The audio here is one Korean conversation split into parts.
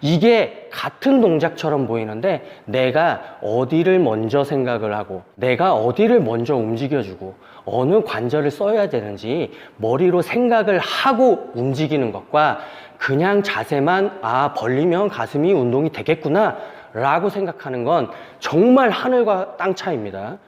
이게 같은 동작처럼 보이는데 내가 어디를 먼저 생각을 하고 내가 어디를 먼저 움직여주고 어느 관절을 써야 되는지 머리로 생각을 하고 움직이는 것과 그냥 자세만 벌리면 가슴이 운동이 되겠구나 라고 생각하는 건 정말 하늘과 땅 차이입니다.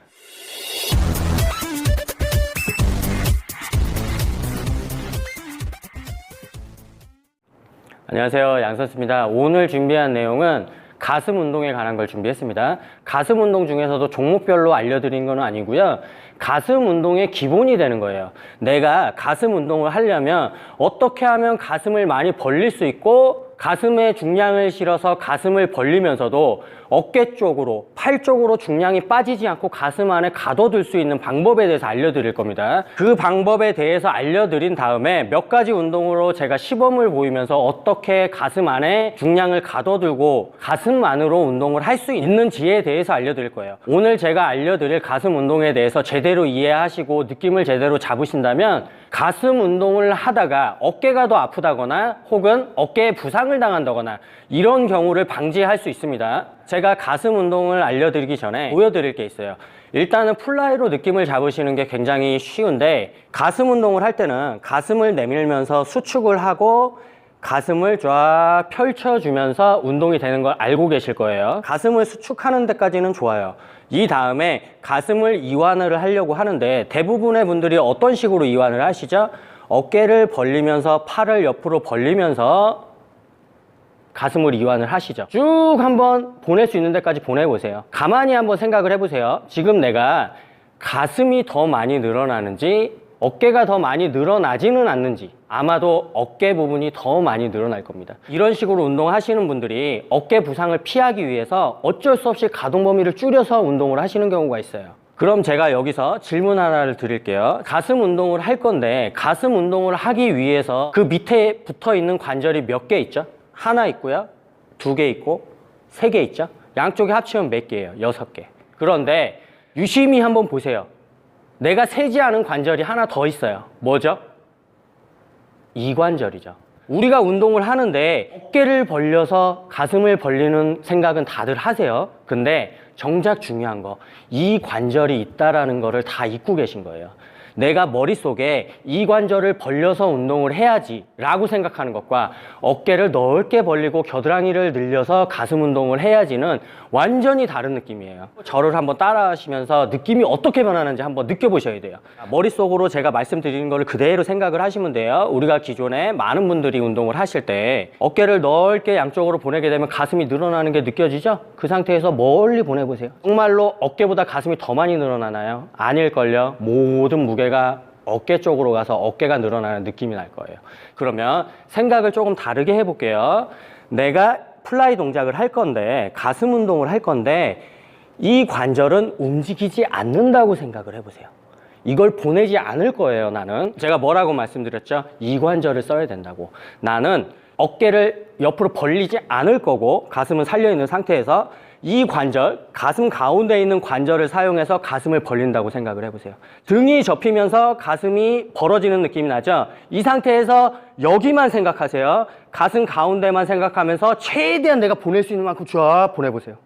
안녕하세요, 양선수입니다. 오늘 준비한 내용은 가슴 운동에 관한 걸 준비했습니다. 가슴 운동 중에서도 종목별로 알려드린 건 아니고요. 가슴 운동의 기본이 되는 거예요. 내가 가슴 운동을 하려면 어떻게 하면 가슴을 많이 벌릴 수 있고 가슴에 중량을 실어서 가슴을 벌리면서도 어깨 쪽으로, 팔 쪽으로 중량이 빠지지 않고 가슴 안에 가둬둘 수 있는 방법에 대해서 알려드릴 겁니다. 그 방법에 대해서 알려드린 다음에 몇 가지 운동으로 제가 시범을 보이면서 어떻게 가슴 안에 중량을 가둬두고 가슴만으로 운동을 할 수 있는지에 대해서 알려드릴 거예요. 오늘 제가 알려드릴 가슴 운동에 대해서 제대로 이해하시고 느낌을 제대로 잡으신다면 가슴 운동을 하다가 어깨가 더 아프다거나 혹은 어깨에 부상을 당한다거나 이런 경우를 방지할 수 있습니다. 제가 가슴 운동을 알려드리기 전에 보여드릴 게 있어요. 일단은 플라이로 느낌을 잡으시는 게 굉장히 쉬운데 가슴 운동을 할 때는 가슴을 내밀면서 수축을 하고 가슴을 쫙 펼쳐주면서 운동이 되는 걸 알고 계실 거예요. 가슴을 수축하는 데까지는 좋아요. 이 다음에 가슴을 이완을 하려고 하는데 대부분의 분들이 어떤 식으로 이완을 하시죠? 어깨를 벌리면서 팔을 옆으로 벌리면서 가슴을 이완을 하시죠. 쭉 한번 보낼 수 있는 데까지 보내보세요. 가만히 한번 생각을 해보세요. 지금 내가 가슴이 더 많이 늘어나는지 어깨가 더 많이 늘어나지는 않는지 아마도 어깨 부분이 더 많이 늘어날 겁니다. 이런 식으로 운동하시는 분들이 어깨 부상을 피하기 위해서 어쩔 수 없이 가동 범위를 줄여서 운동을 하시는 경우가 있어요. 그럼 제가 여기서 질문 하나를 드릴게요. 가슴 운동을 할 건데 가슴 운동을 하기 위해서 그 밑에 붙어 있는 관절이 몇 개 있죠? 하나 있고요, 2개 있고 3개 있죠? 양쪽에 합치면 몇 개예요? 6개. 그런데 유심히 한번 보세요. 내가 세지 않은 관절이 하나 더 있어요. 뭐죠? 이관절이죠. 우리가 운동을 하는데 어깨를 벌려서 가슴을 벌리는 생각은 다들 하세요. 근데 정작 중요한 거, 이 관절이 있다라는 거를 다 잊고 계신 거예요. 내가 머릿속에 이 관절을 벌려서 운동을 해야지 라고 생각하는 것과 어깨를 넓게 벌리고 겨드랑이를 늘려서 가슴 운동을 해야지는 완전히 다른 느낌이에요. 저를 한번 따라 하시면서 느낌이 어떻게 변하는지 한번 느껴보셔야 돼요. 머릿속으로 제가 말씀드리는 거를 그대로 생각을 하시면 돼요. 우리가 기존에 많은 분들이 운동을 하실 때 어깨를 넓게 양쪽으로 보내게 되면 가슴이 늘어나는 게 느껴지죠? 그 상태에서 멀리 보내보세요. 정말로 어깨보다 가슴이 더 많이 늘어나나요? 아닐걸요. 모든 무게가 어깨 쪽으로 가서 어깨가 늘어나는 느낌이 날 거예요. 그러면 생각을 조금 다르게 해볼게요. 내가 플라이 동작을 할 건데 가슴 운동을 할 건데 이 관절은 움직이지 않는다고 생각을 해보세요. 이걸 보내지 않을 거예요. 나는 제가 뭐라고 말씀드렸죠? 이 관절을 써야 된다고. 나는 어깨를 옆으로 벌리지 않을 거고 가슴은 살려있는 상태에서 이 관절, 가슴 가운데 있는 관절을 사용해서 가슴을 벌린다고 생각을 해보세요. 등이 접히면서 가슴이 벌어지는 느낌이 나죠? 이 상태에서 여기만 생각하세요. 가슴 가운데만 생각하면서 최대한 내가 보낼 수 있는 만큼 쫙 보내보세요.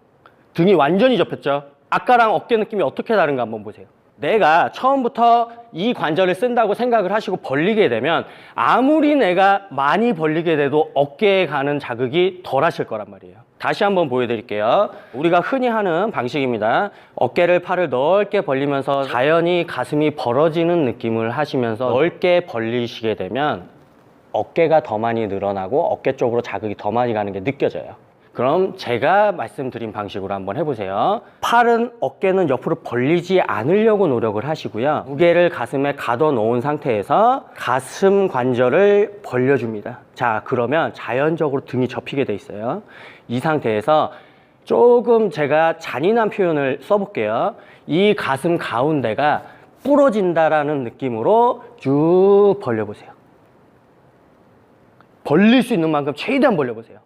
등이 완전히 접혔죠? 아까랑 어깨 느낌이 어떻게 다른가 한번 보세요. 내가 처음부터 이 관절을 쓴다고 생각을 하시고 벌리게 되면 아무리 내가 많이 벌리게 돼도 어깨에 가는 자극이 덜 하실 거란 말이에요. 다시 한번 보여드릴게요. 우리가 흔히 하는 방식입니다. 어깨를 팔을 넓게 벌리면서 자연히 가슴이 벌어지는 느낌을 하시면서 넓게 벌리시게 되면 어깨가 더 많이 늘어나고 어깨 쪽으로 자극이 더 많이 가는 게 느껴져요. 그럼 제가 말씀드린 방식으로 한번 해보세요. 팔은 어깨는 옆으로 벌리지 않으려고 노력을 하시고요. 무게를 가슴에 가둬 놓은 상태에서 가슴 관절을 벌려줍니다. 자, 그러면 자연적으로 등이 접히게 돼 있어요. 이 상태에서 조금 제가 잔인한 표현을 써볼게요. 이 가슴 가운데가 부러진다라는 느낌으로 쭉 벌려보세요. 벌릴 수 있는 만큼 최대한 벌려보세요.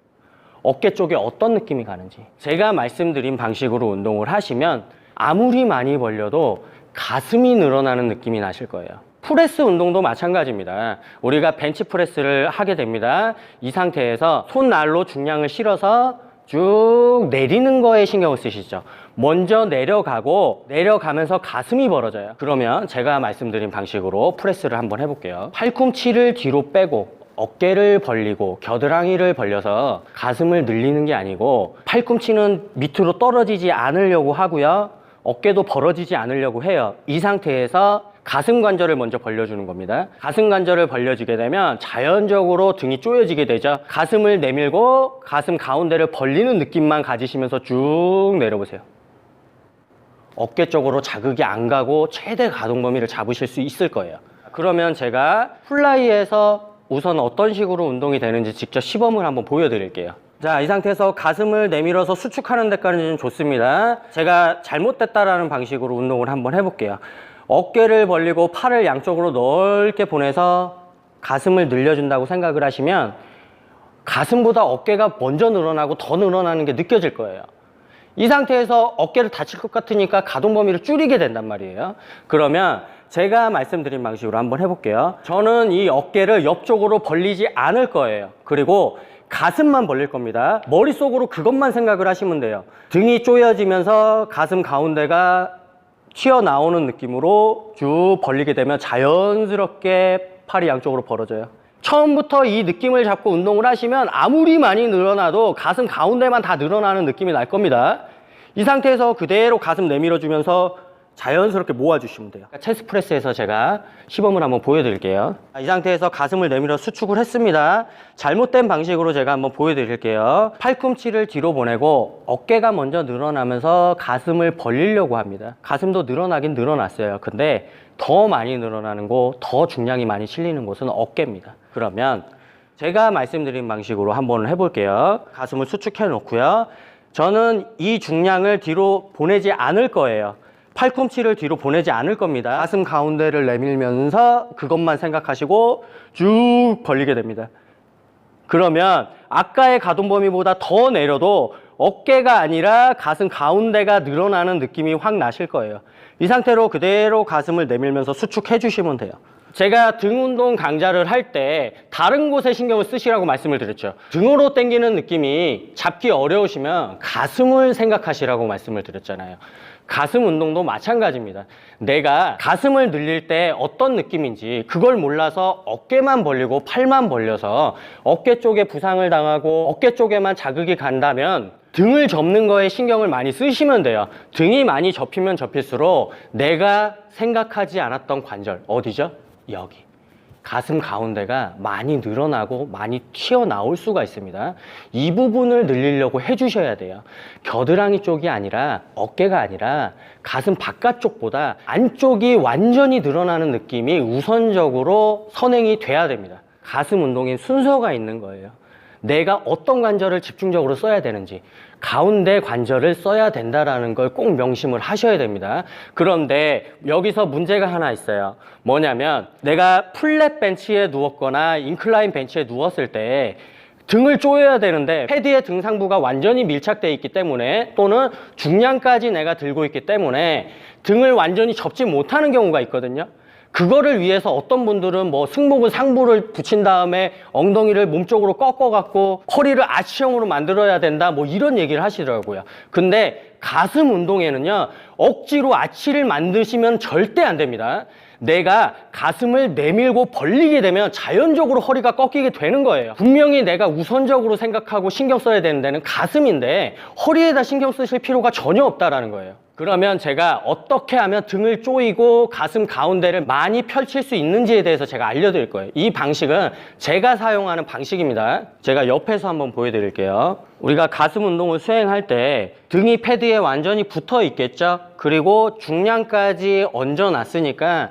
어깨 쪽에 어떤 느낌이 가는지. 제가 말씀드린 방식으로 운동을 하시면 아무리 많이 벌려도 가슴이 늘어나는 느낌이 나실 거예요. 프레스 운동도 마찬가지입니다. 우리가 벤치프레스를 하게 됩니다. 이 상태에서 손날로 중량을 실어서 쭉 내리는 거에 신경을 쓰시죠. 먼저 내려가고 내려가면서 가슴이 벌어져요. 그러면 제가 말씀드린 방식으로 프레스를 한번 해볼게요. 팔꿈치를 뒤로 빼고 어깨를 벌리고 겨드랑이를 벌려서 가슴을 늘리는 게 아니고, 팔꿈치는 밑으로 떨어지지 않으려고 하고요, 어깨도 벌어지지 않으려고 해요. 이 상태에서 가슴 관절을 먼저 벌려주는 겁니다. 가슴 관절을 벌려주게 되면 자연적으로 등이 조여지게 되죠. 가슴을 내밀고 가슴 가운데를 벌리는 느낌만 가지시면서 쭉 내려보세요. 어깨 쪽으로 자극이 안 가고 최대 가동 범위를 잡으실 수 있을 거예요. 그러면 제가 플라이에서 우선 어떤 식으로 운동이 되는지 직접 시범을 한번 보여드릴게요. 자, 이 상태에서 가슴을 내밀어서 수축하는 데까지는 좋습니다. 제가 잘못됐다라는 방식으로 운동을 한번 해볼게요. 어깨를 벌리고 팔을 양쪽으로 넓게 보내서 가슴을 늘려준다고 생각을 하시면 가슴보다 어깨가 먼저 늘어나고 더 늘어나는 게 느껴질 거예요. 이 상태에서 어깨를 다칠 것 같으니까 가동 범위를 줄이게 된단 말이에요. 그러면 제가 말씀드린 방식으로 한번 해볼게요. 저는 이 어깨를 옆쪽으로 벌리지 않을 거예요. 그리고 가슴만 벌릴 겁니다. 머릿속으로 그것만 생각을 하시면 돼요. 등이 조여지면서 가슴 가운데가 튀어나오는 느낌으로 쭉 벌리게 되면 자연스럽게 팔이 양쪽으로 벌어져요. 처음부터 이 느낌을 잡고 운동을 하시면 아무리 많이 늘어나도 가슴 가운데만 다 늘어나는 느낌이 날 겁니다. 이 상태에서 그대로 가슴 내밀어주면서 자연스럽게 모아주시면 돼요. 체스트 프레스에서 제가 시범을 한번 보여드릴게요. 이 상태에서 가슴을 내밀어 수축을 했습니다. 잘못된 방식으로 제가 한번 보여드릴게요. 팔꿈치를 뒤로 보내고 어깨가 먼저 늘어나면서 가슴을 벌리려고 합니다. 가슴도 늘어나긴 늘어났어요. 근데 더 많이 늘어나는 곳, 더 중량이 많이 실리는 곳은 어깨입니다. 그러면 제가 말씀드린 방식으로 한번 해볼게요. 가슴을 수축해 놓고요. 저는 이 중량을 뒤로 보내지 않을 거예요. 팔꿈치를 뒤로 보내지 않을 겁니다. 가슴 가운데를 내밀면서 그것만 생각하시고 쭉 벌리게 됩니다. 그러면 아까의 가동 범위보다 더 내려도 어깨가 아니라 가슴 가운데가 늘어나는 느낌이 확 나실 거예요. 이 상태로 그대로 가슴을 내밀면서 수축해 주시면 돼요. 제가 등 운동 강좌를 할 때 다른 곳에 신경을 쓰시라고 말씀을 드렸죠. 등으로 당기는 느낌이 잡기 어려우시면 가슴을 생각하시라고 말씀을 드렸잖아요. 가슴 운동도 마찬가지입니다. 내가 가슴을 늘릴 때 어떤 느낌인지 그걸 몰라서 어깨만 벌리고 팔만 벌려서 어깨 쪽에 부상을 당하고 어깨 쪽에만 자극이 간다면 등을 접는 거에 신경을 많이 쓰시면 돼요. 등이 많이 접히면 접힐수록 내가 생각하지 않았던 관절, 어디죠? 여기. 가슴 가운데가 많이 늘어나고 많이 튀어나올 수가 있습니다. 이 부분을 늘리려고 해주셔야 돼요. 겨드랑이 쪽이 아니라 어깨가 아니라 가슴 바깥쪽보다 안쪽이 완전히 늘어나는 느낌이 우선적으로 선행이 돼야 됩니다. 가슴 운동에 순서가 있는 거예요. 내가 어떤 관절을 집중적으로 써야 되는지, 가운데 관절을 써야 된다라는 걸 꼭 명심을 하셔야 됩니다. 그런데 여기서 문제가 하나 있어요. 뭐냐면 내가 플랫 벤치에 누웠거나 인클라인 벤치에 누웠을 때 등을 조여야 되는데 패드의 등상부가 완전히 밀착되어 있기 때문에 또는 중량까지 내가 들고 있기 때문에 등을 완전히 접지 못하는 경우가 있거든요. 그거를 위해서 어떤 분들은 뭐 승모근 상부를 붙인 다음에 엉덩이를 몸쪽으로 꺾어갖고 허리를 아치형으로 만들어야 된다 뭐 이런 얘기를 하시더라고요. 근데 가슴 운동에는요, 억지로 아치를 만드시면 절대 안 됩니다. 내가 가슴을 내밀고 벌리게 되면 자연적으로 허리가 꺾이게 되는 거예요. 분명히 내가 우선적으로 생각하고 신경 써야 되는 데는 가슴인데 허리에다 신경 쓰실 필요가 전혀 없다라는 거예요. 그러면 제가 어떻게 하면 등을 조이고 가슴 가운데를 많이 펼칠 수 있는지에 대해서 제가 알려드릴 거예요. 이 방식은 제가 사용하는 방식입니다. 제가 옆에서 한번 보여드릴게요. 우리가 가슴 운동을 수행할 때 등이 패드에 완전히 붙어 있겠죠? 그리고 중량까지 얹어놨으니까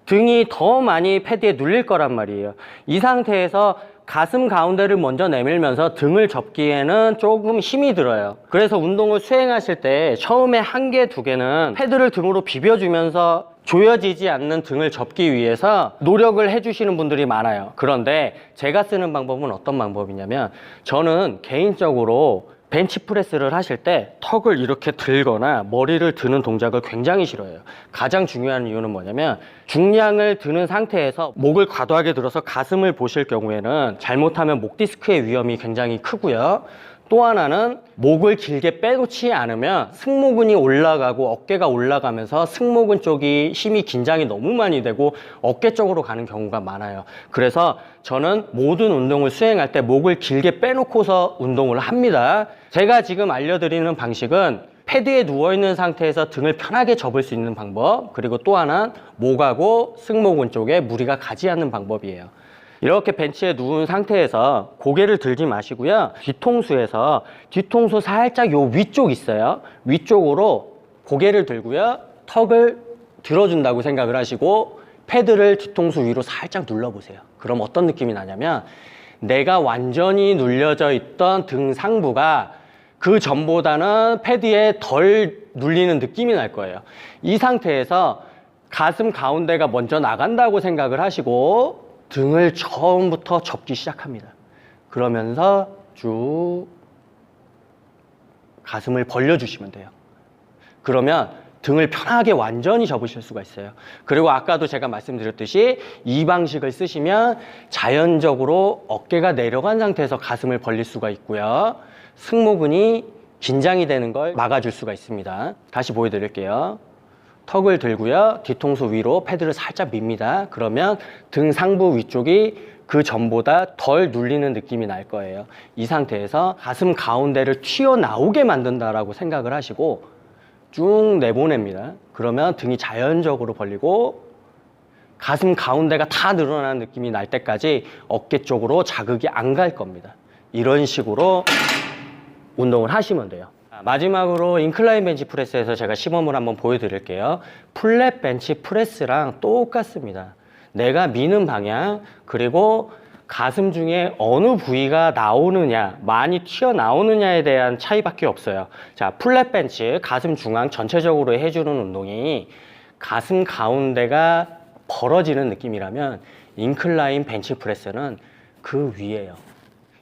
등이 더 많이 패드에 눌릴 거란 말이에요. 이 상태에서 가슴 가운데를 먼저 내밀면서 등을 접기에는 조금 힘이 들어요. 그래서 운동을 수행하실 때 처음에 한 개, 두 개는 패드를 등으로 비벼주면서 조여지지 않는 등을 접기 위해서 노력을 해주시는 분들이 많아요. 그런데 제가 쓰는 방법은 어떤 방법이냐면 저는 개인적으로 벤치프레스를 하실 때 턱을 이렇게 들거나 머리를 드는 동작을 굉장히 싫어해요. 가장 중요한 이유는 뭐냐면 중량을 드는 상태에서 목을 과도하게 들어서 가슴을 보실 경우에는 잘못하면 목 디스크의 위험이 굉장히 크고요. 또 하나는 목을 길게 빼놓지 않으면 승모근이 올라가고 어깨가 올라가면서 승모근 쪽이 힘이 긴장이 너무 많이 되고 어깨 쪽으로 가는 경우가 많아요. 그래서 저는 모든 운동을 수행할 때 목을 길게 빼놓고서 운동을 합니다. 제가 지금 알려드리는 방식은 패드에 누워있는 상태에서 등을 편하게 접을 수 있는 방법, 그리고 또 하나는 목하고 승모근 쪽에 무리가 가지 않는 방법이에요. 이렇게 벤치에 누운 상태에서 고개를 들지 마시고요. 뒤통수에서 뒤통수 살짝 요 위쪽 있어요. 위쪽으로 고개를 들고요. 턱을 들어준다고 생각을 하시고 패드를 뒤통수 위로 살짝 눌러보세요. 그럼 어떤 느낌이 나냐면 내가 완전히 눌려져 있던 등 상부가 그 전보다는 패드에 덜 눌리는 느낌이 날 거예요. 이 상태에서 가슴 가운데가 먼저 나간다고 생각을 하시고 등을 처음부터 접기 시작합니다. 그러면서 쭉 가슴을 벌려주시면 돼요. 그러면 등을 편하게 완전히 접으실 수가 있어요. 그리고 아까도 제가 말씀드렸듯이 이 방식을 쓰시면 자연적으로 어깨가 내려간 상태에서 가슴을 벌릴 수가 있고요. 승모근이 긴장이 되는 걸 막아줄 수가 있습니다. 다시 보여드릴게요. 턱을 들고요. 뒤통수 위로 패드를 살짝 밉니다. 그러면 등 상부 위쪽이 그 전보다 덜 눌리는 느낌이 날 거예요. 이 상태에서 가슴 가운데를 튀어나오게 만든다라고 생각을 하시고 쭉 내보냅니다. 그러면 등이 자연적으로 벌리고 가슴 가운데가 다 늘어나는 느낌이 날 때까지 어깨 쪽으로 자극이 안 갈 겁니다. 이런 식으로 운동을 하시면 돼요. 마지막으로 인클라인 벤치 프레스에서 제가 시범을 한번 보여드릴게요. 플랫 벤치 프레스랑 똑같습니다. 내가 미는 방향, 그리고 가슴 중에 어느 부위가 나오느냐, 많이 튀어나오느냐에 대한 차이밖에 없어요. 자, 플랫 벤치, 가슴 중앙 전체적으로 해주는 운동이 가슴 가운데가 벌어지는 느낌이라면 인클라인 벤치 프레스는 그 위에요.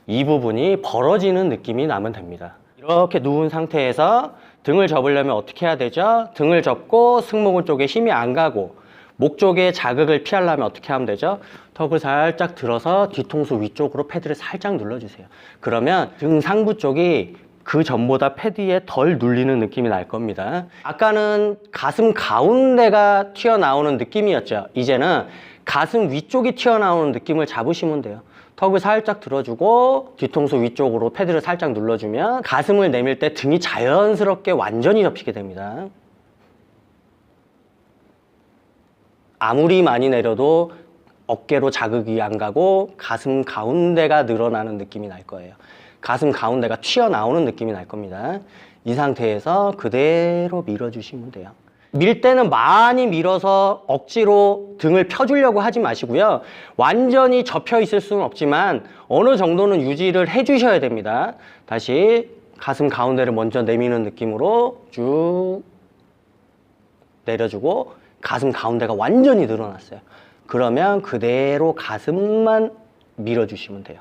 이 부분이 벌어지는 느낌이 나면 됩니다. 이렇게 누운 상태에서 등을 접으려면 어떻게 해야 되죠? 등을 접고 승모근 쪽에 힘이 안 가고 목 쪽에 자극을 피하려면 어떻게 하면 되죠? 턱을 살짝 들어서 뒤통수 위쪽으로 패드를 살짝 눌러주세요. 그러면 등 상부 쪽이 그 전보다 패드에 덜 눌리는 느낌이 날 겁니다. 아까는 가슴 가운데가 튀어나오는 느낌이었죠. 이제는 가슴 위쪽이 튀어나오는 느낌을 잡으시면 돼요. 턱을 살짝 들어주고 뒤통수 위쪽으로 패드를 살짝 눌러주면 가슴을 내밀 때 등이 자연스럽게 완전히 접히게 됩니다. 아무리 많이 내려도 어깨로 자극이 안 가고 가슴 가운데가 늘어나는 느낌이 날 거예요. 가슴 가운데가 튀어나오는 느낌이 날 겁니다. 이 상태에서 그대로 밀어주시면 돼요. 밀 때는 많이 밀어서 억지로 등을 펴주려고 하지 마시고요. 완전히 접혀 있을 수는 없지만 어느 정도는 유지를 해주셔야 됩니다. 다시 가슴 가운데를 먼저 내미는 느낌으로 쭉 내려주고 가슴 가운데가 완전히 늘어났어요. 그러면 그대로 가슴만 밀어주시면 돼요.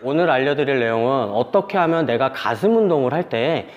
오늘 알려드릴 내용은 어떻게 하면 내가 가슴 운동을 할 때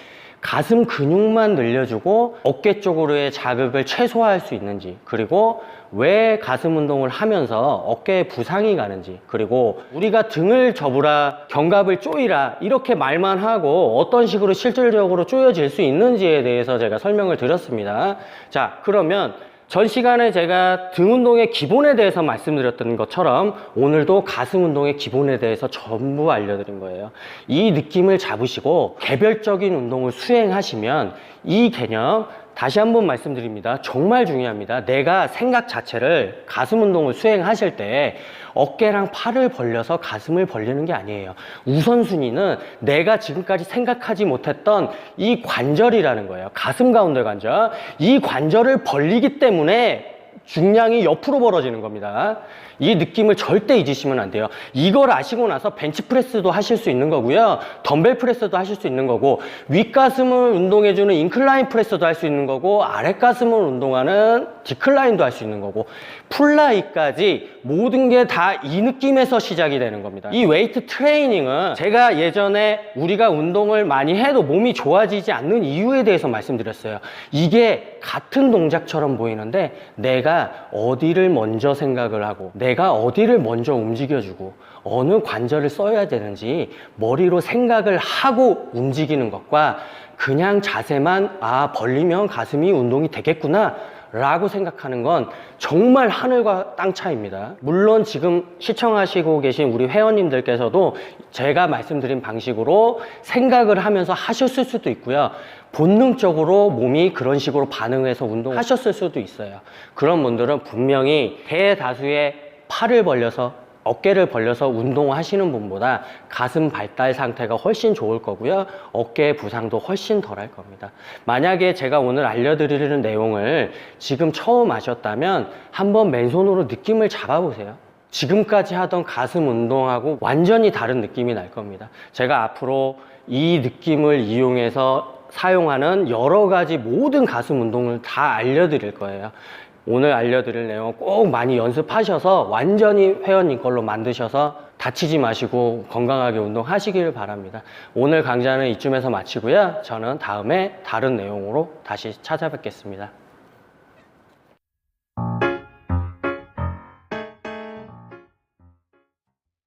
가슴 근육만 늘려주고 어깨 쪽으로의 자극을 최소화할 수 있는지, 그리고 왜 가슴 운동을 하면서 어깨에 부상이 가는지, 그리고 우리가 등을 접으라, 견갑을 조이라 이렇게 말만 하고 어떤 식으로 실질적으로 조여질 수 있는지에 대해서 제가 설명을 드렸습니다. 자, 그러면 전 시간에 제가 등 운동의 기본에 대해서 말씀드렸던 것처럼 오늘도 가슴 운동의 기본에 대해서 전부 알려드린 거예요. 이 느낌을 잡으시고 개별적인 운동을 수행하시면 이 개념 다시 한번 말씀드립니다. 정말 중요합니다. 내가 생각 자체를 가슴 운동을 수행하실 때 어깨랑 팔을 벌려서 가슴을 벌리는 게 아니에요. 우선순위는 내가 지금까지 생각하지 못했던 이 관절이라는 거예요. 가슴 가운데 관절. 이 관절을 벌리기 때문에 중량이 옆으로 벌어지는 겁니다. 이 느낌을 절대 잊으시면 안 돼요. 이걸 아시고 나서 벤치프레스도 하실 수 있는 거고요. 덤벨 프레스도 하실 수 있는 거고, 윗가슴을 운동해주는 인클라인 프레스도 할 수 있는 거고, 아랫가슴을 운동하는 디클라인도 할 수 있는 거고, 풀라이까지 모든 게 다 이 느낌에서 시작이 되는 겁니다. 이 웨이트 트레이닝은 제가 예전에 우리가 운동을 많이 해도 몸이 좋아지지 않는 이유에 대해서 말씀드렸어요. 이게 같은 동작처럼 보이는데 내가 어디를 먼저 생각을 하고 내가 어디를 먼저 움직여주고 어느 관절을 써야 되는지 머리로 생각을 하고 움직이는 것과 그냥 자세만 벌리면 가슴이 운동이 되겠구나 라고 생각하는 건 정말 하늘과 땅 차이입니다. 물론 지금 시청하시고 계신 우리 회원님들께서도 제가 말씀드린 방식으로 생각을 하면서 하셨을 수도 있고요. 본능적으로 몸이 그런 식으로 반응해서 운동하셨을 수도 있어요. 그런 분들은 분명히 대다수의 팔을 벌려서 어깨를 벌려서 운동하시는 분보다 가슴 발달 상태가 훨씬 좋을 거고요. 어깨 부상도 훨씬 덜 할 겁니다. 만약에 제가 오늘 알려드리는 내용을 지금 처음 하셨다면 한번 맨손으로 느낌을 잡아보세요. 지금까지 하던 가슴 운동하고 완전히 다른 느낌이 날 겁니다. 제가 앞으로 이 느낌을 이용해서 사용하는 여러 가지 모든 가슴 운동을 다 알려드릴 거예요. 오늘 알려드릴 내용 꼭 많이 연습하셔서 완전히 회원님 걸로 만드셔서 다치지 마시고 건강하게 운동하시길 바랍니다. 오늘 강좌는 이쯤에서 마치고요. 저는 다음에 다른 내용으로 다시 찾아뵙겠습니다.